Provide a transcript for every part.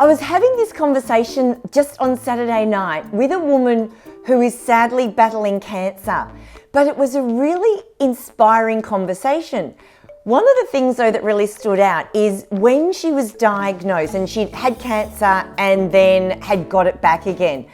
I was having this conversation just on Saturday night with a woman who is sadly battling cancer, but it was a really inspiring conversation. One of the things though that really stood out is when she was diagnosed, and she'd had cancer and then had got it back again.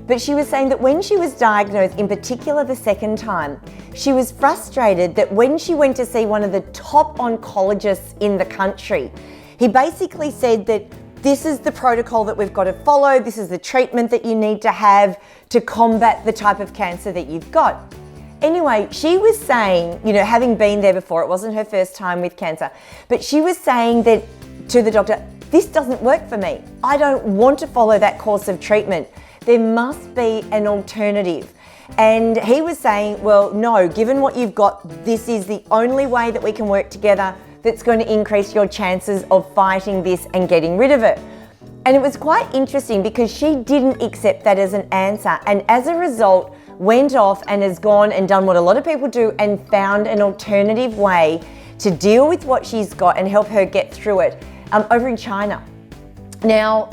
But she was saying that when she was diagnosed, in particular the second time, she was frustrated that when she went to see one of the top oncologists in the country, he basically said that this is the protocol that we've got to follow, this is the treatment that you need to have to combat the type of cancer that you've got. Anyway, she was saying, having been there before, it wasn't her first time with cancer, but she was saying that to the doctor, this doesn't work for me. I don't want to follow that course of treatment. There must be an alternative. And he was saying, well, no, given what you've got, this is the only way that we can work together that's going to increase your chances of fighting this and getting rid of it. And it was quite interesting because she didn't accept that as an answer, and as a result went off and has gone and done what a lot of people do and found an alternative way to deal with what she's got and help her get through it over in China. Now,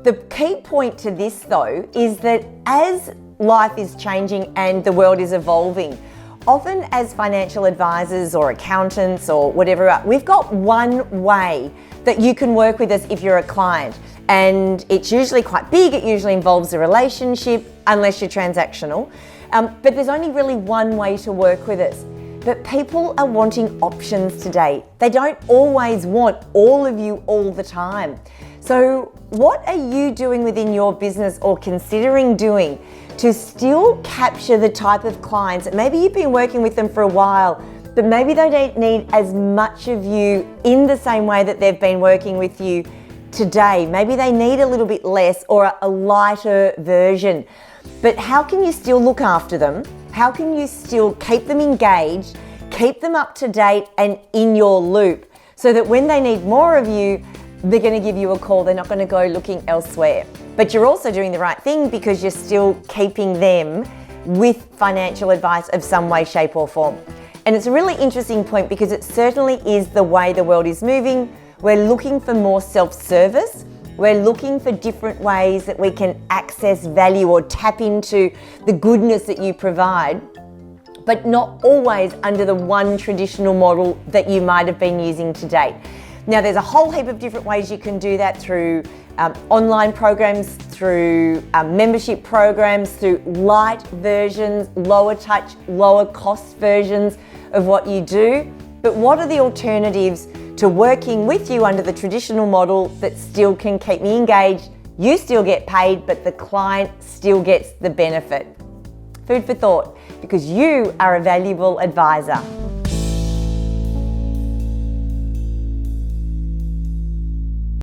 the key point to this though is that as life is changing and the world is evolving, often as financial advisors or accountants or whatever, we've got one way that you can work with us if you're a client. And it's usually quite big, it usually involves a relationship, unless you're transactional. But there's only really one way to work with us. But people are wanting options today. They don't always want all of you all the time. So what are you doing within your business or considering doing to still capture the type of clients that maybe you've been working with them for a while, but maybe they don't need as much of you in the same way that they've been working with you today? Maybe they need a little bit less or a lighter version. But how can you still look after them? How can you still keep them engaged, keep them up to date and in your loop so that when they need more of you, they're going to give you a call. They're not going to go looking elsewhere. But you're also doing the right thing because you're still keeping them with financial advice of some way, shape or form. And it's a really interesting point because it certainly is the way the world is moving. We're looking for more self-service. We're looking for different ways that we can access value or tap into the goodness that you provide, but not always under the one traditional model that you might have been using to date. Now, there's a whole heap of different ways you can do that through online programs, through membership programs, through light versions, lower touch, lower cost versions of what you do. But what are the alternatives to working with you under the traditional model that still can keep me engaged, you still get paid, but the client still gets the benefit? Food for thought, because you are a valuable advisor.